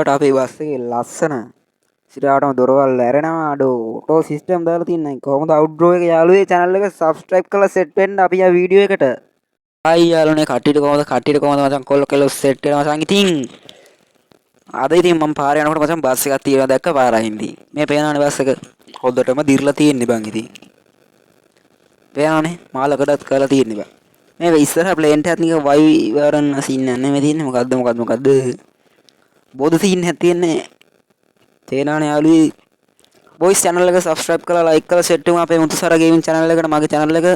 අපේ බස් එකේ ලස්සන ඉස්සරහටම දොරවල් ඇරෙනවා අඩෝ ඔටෝ සිස්ටම් දාලා තින්නේ කොහොමද අවුට්ඩෝ එක යාළුවේ channel එක subscribe කරලා set වෙන්න අපි ආ වීඩියෝ එකට ආයි යාළුවනේ කට්ටියට කොහොමද මචං කොල්ල set වෙනවා මචං ඉතින් අද ඉතින් මම පාරේ යනකොට මචං බස් එකක් තියෙනවා දැක්ක පාරයින්දී මේ පේනවනේ බස් එක හොද්දටම දිර්ලා තියෙන්නේ බං ඉතින් පේනවනේ මාළකටත් කරලා තියෙන්නේ බං මේ ඉස්සරහ ප්ලේන් එකත් නික වයිවරන් සීන් නැහැ මේ තියෙන්නේ මොකද්ද බොදු සීන් එකක් තියෙන්නේ තේනානේ යාළුවෝ බොයිස් channel එක subscribe කරලා like කරලා set වෙමු අපේ මුතුසාර ගේමින් channel එකට මගේ channel එක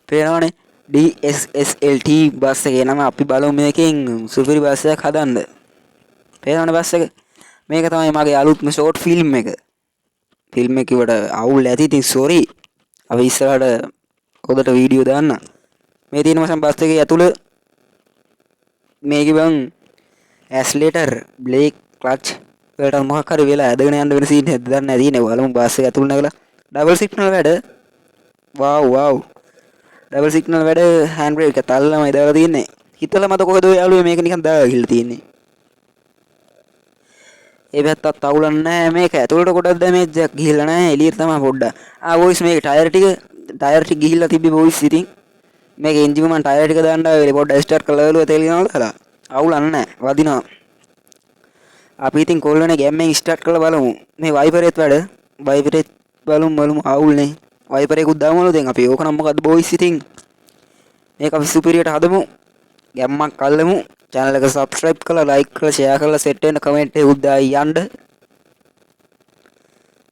පේනවනේ DSSLT බස් එකේ නම අපි බලමු මේකෙන් සුපිරි බස් එකක් හදන්න පේනවනේ බස් එක මේක තමයි මගේ අලුත්ම short film එක කිව්වට අවුල් ඇති ඉතින් sorry අපි ඉස්සරහට පොදට වීඩියෝ දාන්න මේ තියෙන මසන් බස් එකේ ඇතුළ මේකේ බං ඇස්ලේටර් බ්ලේක් ක්ලච් වලට මොකක් හරි වෙලා ඇදගෙන යන්න වෙන සීන් එකක් දන්නේ නැති නේ බලමු බස් එක ඇතුළ නැගලා ඩබල් සිග්නල් වැඩ වව් ඩබල් සිග්නල් වැඩ හෑන්ඩ් බ්‍රේක් එක තල්ලමයි දාලා තියෙන්නේ හිතලා මත කොහෙද ඔය යාළුවේ මේක නිකන් දාලා ගිහලා තියෙන්නේ ඒ පැත්තත් අවුලන්නේ නැහැ මේක ඇතුළට කොටක් ඩැමේජ් එකක් ගිහිල්ලා නැහැ එළියට තමයි පොඩ්ඩක් වොයිස් මේක ටයර් ටික ගිහිල්ලා තිබ්බි වොයිස් ඉතින් මේක එන්ජින් මම ටයර් ටික දාන්න ආවේ පොඩ්ඩක් ස්ටාර්ට් කරලා බලුවා තේල් ගනවලා අවුලන්නේ නැහැ වදිනවා අපි ඉතින් කොල්ලනේ ගැම්මෙන් ස්ටාර්ට් කරලා බලමු මේ වයිපරේත් වැඩ වයිපරේත් බලමු අවුල්නේ වයිපරේකුත් දාමු දැන් අපි ඕක නම් මොකද්ද බොයිස් ඉතින් මේක අපි සුපිරියට හදමු ගැම්මක් අල්ලමු channel එක subscribe කරලා like කරලා share කරලා set වෙන්න comment එක උද්දා යන්න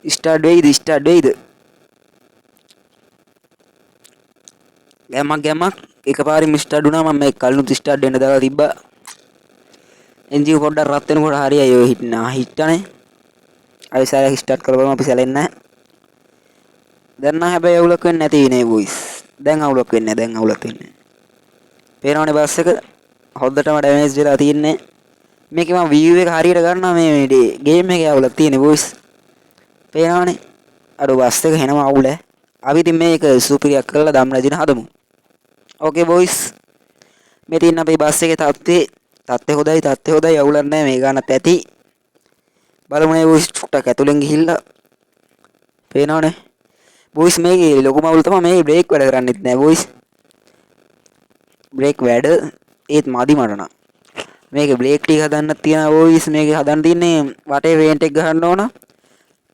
start වෙයිද ගැම්මක් එකපාරින් start වුණා මම මේ කලිනුත් start වෙන්න දාලා තිබ්බා එන්ජින් පොඩ්ඩක් රත් වෙනකොට හරියයි ඔය හිටනේ අය සාරයක් ස්ටාර්ට් කරලා බලමු අපි සැලෙන්නේ නැහැ දැන් නම් හැබැයි අවුලක් වෙන්නේ නැති නේ බොයිස් දැන් අවුලක් වෙන්නේ පේනවනේ බස් එක හොද්දටම ඩැමේජ් වෙලා තියෙන්නේ මේකේ මම view එක හරියට ගන්නවා මේ ගේම් එකේ අවුලක් තියෙන්නේ බොයිස් පේනවනේ අර බස් එක එනවා අවුල අපි ඉතින් මේක සුපිරියක් කරලා දම් රැජින හදමු ඕකේ බොයිස් මේ තියෙන අපේ බස් එකේ තත්ත්වය හොඳයි අවුලක් නැහැ මේ ගන්නත් ඇති බලමු නේ බොයිස් ටුක්ටක් ඇතුලෙන් ගිහිල්ලා පේනවනේ බොයිස් මේකේ ලොකුම අවුල තමයි මේ බ්‍රේක් වැඩ කරන්නේත් නැහැ බොයිස් බ්‍රේක් වැඩ ඒත් මදි මට නම් මේකේ බ්‍රේක් ටික හදන්න තියෙනවා බොයිස් මේකේ හදන්න තියෙන්නේ වටේ වේන්ට් එක ගහන්න ඕන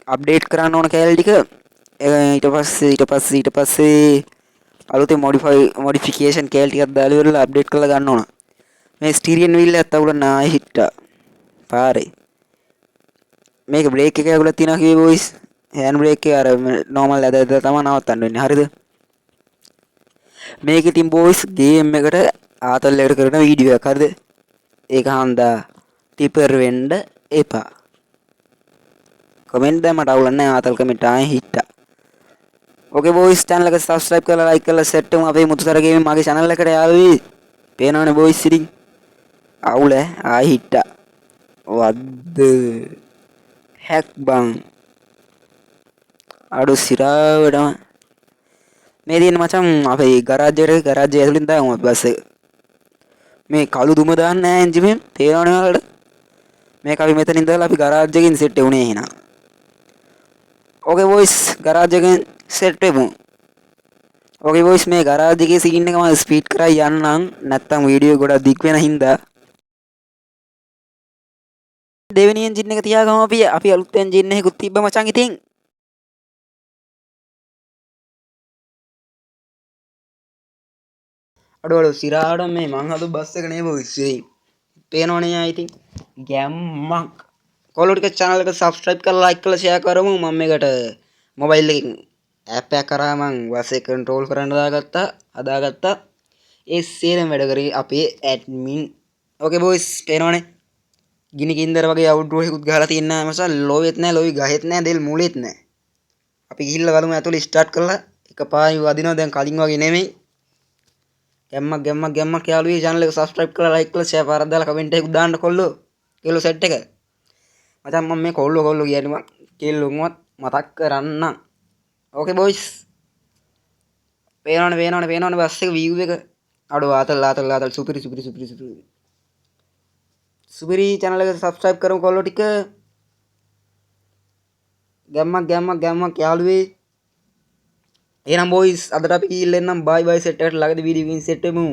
අප්ඩේට් කරන්න ඕන කැලේ ටික ඊට පස්සේ අලුතෙන් මොඩිෆිකේෂන් කැලේ ටිකක් දාලා ඉවරලා අප්ඩේට් කරලා ගන්න ඕන මේ ස්ටීරියන් වීල් එකත් අවුල නැහැ හිට්ටා පාරේ මේක බ්‍රේක් එකේ අවුලක් තියෙනවා කිව්වේ බොයිස් හෑන්ඩ් බ්‍රේක් එක අර නෝමල් ඇද තමයි නවත්තන්න වෙන්නේ හරිද මේක ඉතින් බොයිස් ගේම් එකට ආතල් එකට කරන වීඩියෝ එකක් හරිද ඒක හන්දා ටිපර් වෙන්න එපා කමෙන්ට් දැම්මට අවුලක් නැහැ ආතල් කමෙන්ට් ආයේ හිට්ටා ඕකේ බොයිස් channel එක subscribe කරලා like කරලා set වෙමු අපේ මුතුසර ගේමින් මගේ channel එකට යාළුවෝ පේනවනේ බොයිස් ඉතින් අවුල ආයේ හිට්ටා වද්ද හැක් බං අඩු සිරාවටම මේ තියෙන මචං අපේ ගරාජ් ඇතුලින් දාමු අපි බස් එක මේ කළු දුම දාන්න නැහැ එන්ජිමෙන් තේරෙනවනේ ඔයාලට මේක අපි මෙතන ඉඳලා අපි ගරාජ් එකකින් සෙට් වුණේ එහෙනම් ඕකේ බොයිස් ගරාජ් එකෙන් සෙට් වෙමු ඕකේ බොයිස් මේ ගරාජ් එකේ සීන් එක මම ස්පීඩ් කරා යන්නම් නැත්තම් වීඩියෝ ගොඩක් දික් වෙන හින්දා දෙවෙනි එන්ජින් එක තියාගමු අපි අලුත් එන්ජින් එකකුත් තිබ්බ මචං ඉතින් අඩවල සිරාට මේ මං හදු බස් එක නේ බොයිස් පේනවනේ ආ ඉතින් ගැම්මක් කොල්ලෝ ටික channel එක subscribe කරලා like කරලා share කරමු මම මේකට මොබයිල් එකකින් app එකක් කරා මං බස් එක control කරන්න හදාගත්තා ඒ සේරම වැඩ කරේ අපේ admin okay boys පේනවනේ ගිනි කින්දර වගේ අවුට්ඩෝර් එකකුත් ගහලා තියෙන නිසා ලෝවෙත් නැහැ ලෝවි ගහෙත් නැහැ දෙල් මූලෙත් නැහැ අපි ගිහිල්ලා බලමු ඇතුළේ ස්ටාර්ට් කරලා එකපාරින් වදිනවා දැන් කලින් වගේ නෙමෙයි ගැම්මක් යාළුවෝ channel එක subscribe කරලා like කරලා share පාරක් දාලා comment එකක් දාන්න කොල්ලෝ set එක මචං මම මේ කොල්ලෝ කියන්නේ මම කෙල්ලුන්වත් මතක් කරන්න okay boys පේනවනේ බස් එක view එක අඩෝ ආතල් සුපිරි සුපිරි channel එක subscribe කරමු කොල්ලෝ ටික. ගැම්මක් යාළුවේ. එහෙනම් boys අදට අපි ගිහින් එන්නම්. bye bye set එකට ළඟදී වීඩියෝ එකකින් set වෙමු.